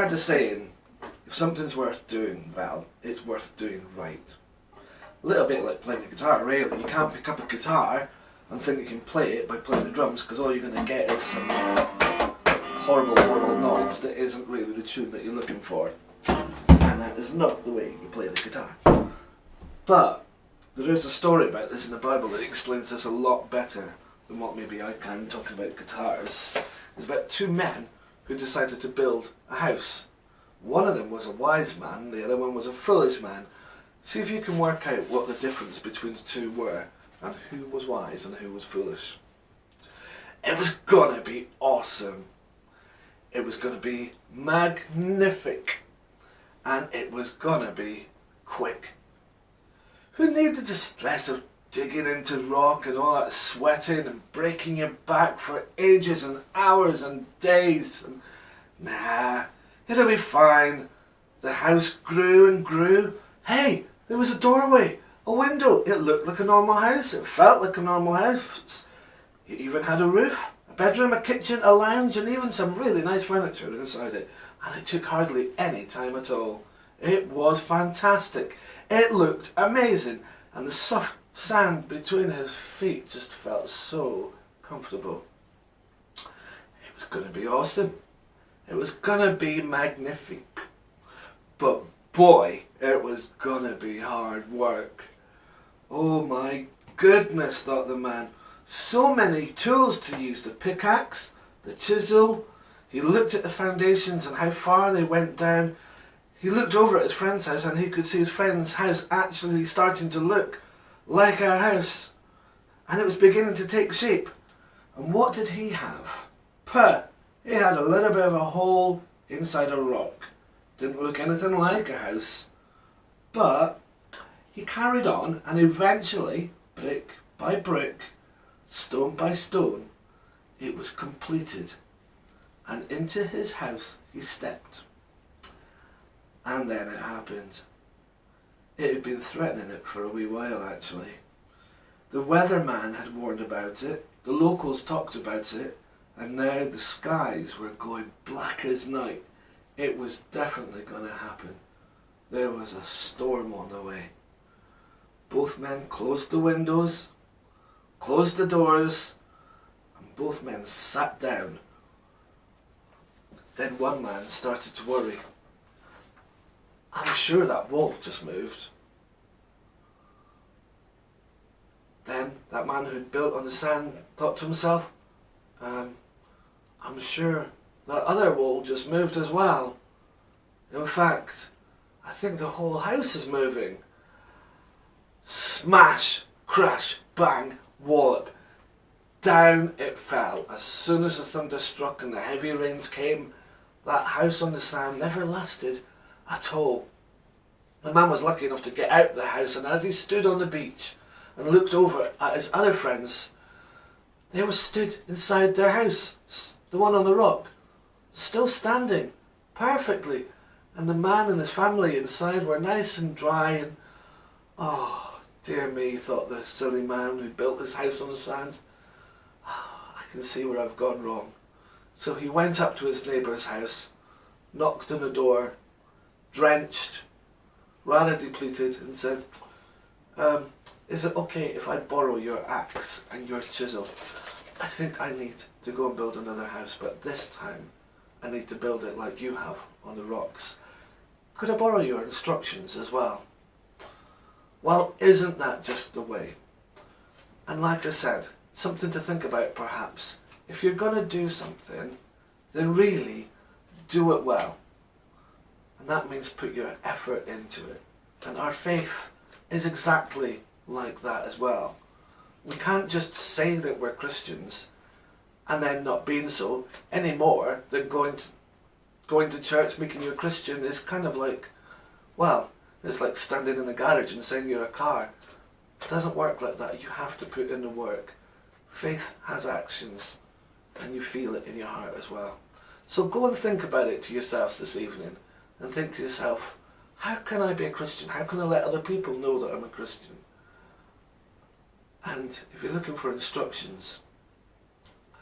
heard the saying, if something's worth doing well, it's worth doing right. A little bit like playing the guitar, really. You can't pick up a guitar and think you can play it by playing the drums, because all you're going to get is some horrible, horrible noise that isn't really the tune that you're looking for. And that is not the way you play the guitar. But there is a story about this in the Bible that explains this a lot better than what maybe I can talking about guitars. It's about two men who decided to build a house. One of them was a wise man, the other one was a foolish man. See if you can work out what the difference between the two were, and who was wise and who was foolish. It was gonna be awesome. It was gonna be magnific. And it was gonna be quick. Who needed the stress of digging into rock and all that sweating and breaking your back for ages and hours and days? Nah, it'll be fine. The house grew and grew. Hey, there was a doorway, a window. It looked like a normal house. It felt like a normal house. It even had a roof, a bedroom, a kitchen, a lounge, and even some really nice furniture inside it. And it took hardly any time at all. It was fantastic. It looked amazing. And the soft sand between his feet just felt so comfortable. It was going to be awesome. It was going to be magnific. But boy, it was going to be hard work. Oh my goodness, thought the man. So many tools to use. The pickaxe, the chisel. He looked at the foundations and how far they went down. He looked over at his friend's house and he could see his friend's house actually starting to look like our house. And it was beginning to take shape. And what did he have? He had a little bit of a hole inside a rock. Didn't look anything like a house. But he carried on, and eventually, brick by brick, stone by stone, it was completed. And into his house he stepped. And then it happened. It had been threatening it for a wee while, actually. The weatherman had warned about it, the locals talked about it, and now the skies were going black as night. It was definitely going to happen. There was a storm on the way. Both men closed the windows, closed the doors, and both men sat down. Then one man started to worry. I'm sure that wall just moved. Then that man who'd built on the sand thought to himself, I'm sure that other wall just moved as well. In fact, I think the whole house is moving. Smash, crash, bang, wallop. Down it fell. As soon as the thunder struck and the heavy rains came, that house on the sand never lasted at all. The man was lucky enough to get out of the house, and as he stood on the beach and looked over at his other friends, they were stood inside their house, the one on the rock, still standing perfectly, and the man and his family inside were nice and dry. And oh dear me, thought the silly man who built his house on the sand, I can see where I've gone wrong. So he went up to his neighbour's house, knocked on the door, drenched, rather depleted, and said, is it okay if I borrow your axe and your chisel? I think I need to go and build another house, but this time I need to build it like you have on the rocks. Could I borrow your instructions as well? Well, isn't that just the way? And like I said, something to think about perhaps. If you're going to do something, then really do it well. And that means put your effort into it. And our faith is exactly like that as well. We can't just say that we're Christians and then not being so any more than going to church, making you a Christian is kind of like, well, it's like standing in a garage and saying you're a car. It doesn't work like that. You have to put in the work. Faith has actions, and you feel it in your heart as well. So go and think about it to yourselves this evening, and think to yourself, how can I be a Christian? How can I let other people know that I'm a Christian? And if you're looking for instructions,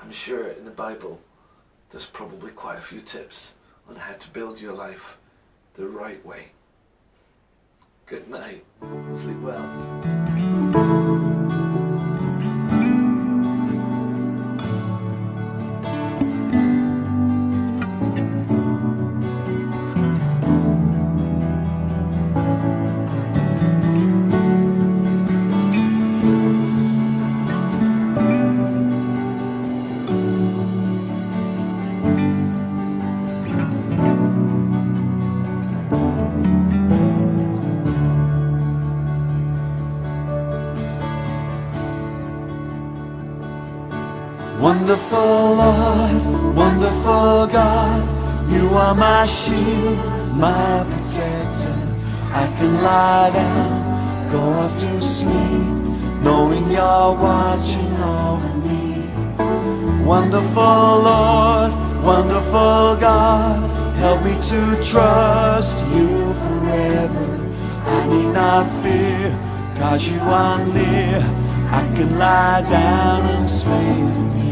I'm sure in the Bible there's probably quite a few tips on how to build your life the right way. Good night. Sleep well. Wonderful Lord, wonderful God, you are my shield, my protector. I can lie down, go off to sleep, knowing you're watching over me. Wonderful Lord, wonderful God, help me to trust you forever. I need not fear, 'cause you are near. I can lie down and sleep in peace.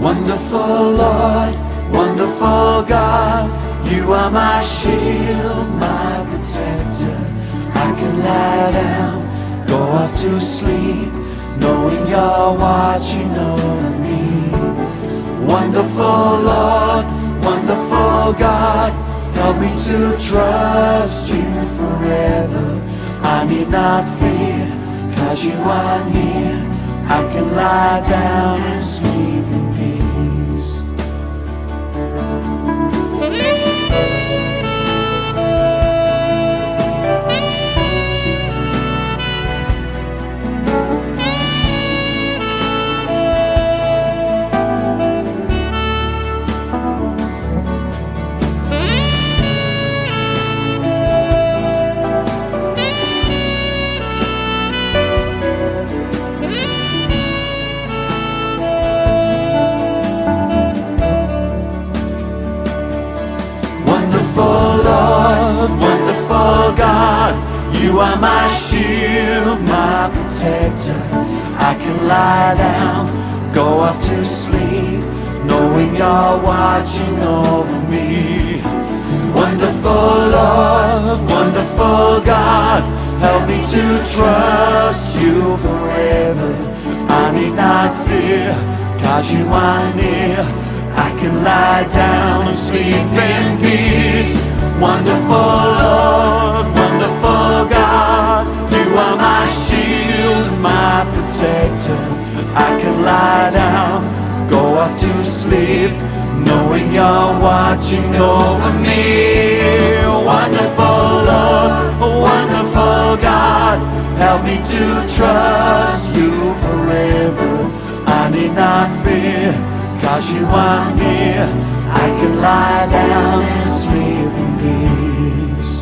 Wonderful Lord, wonderful God, you are my shield, my protector. I can lie down, go off to sleep, knowing you're watching over me. Wonderful Lord, wonderful God, help me to trust you forever. I need not fear, 'cause you are near. I can lie down and sleep in peace. Wonderful God, you are my shield, my protector. I can lie down, go off to sleep, knowing you're watching over me. Wonderful Lord, wonderful God, help me to trust you forever. I need not fear, 'cause you are near. I can lie down and sleep in peace. Wonderful Lord, wonderful God, you are my shield, my protector. I can lie down, go off to sleep, knowing you're watching over me. Wonderful Lord, wonderful God, help me to trust you forever. I need not fear, 'cause you are near. I can lie down and sleep in peace.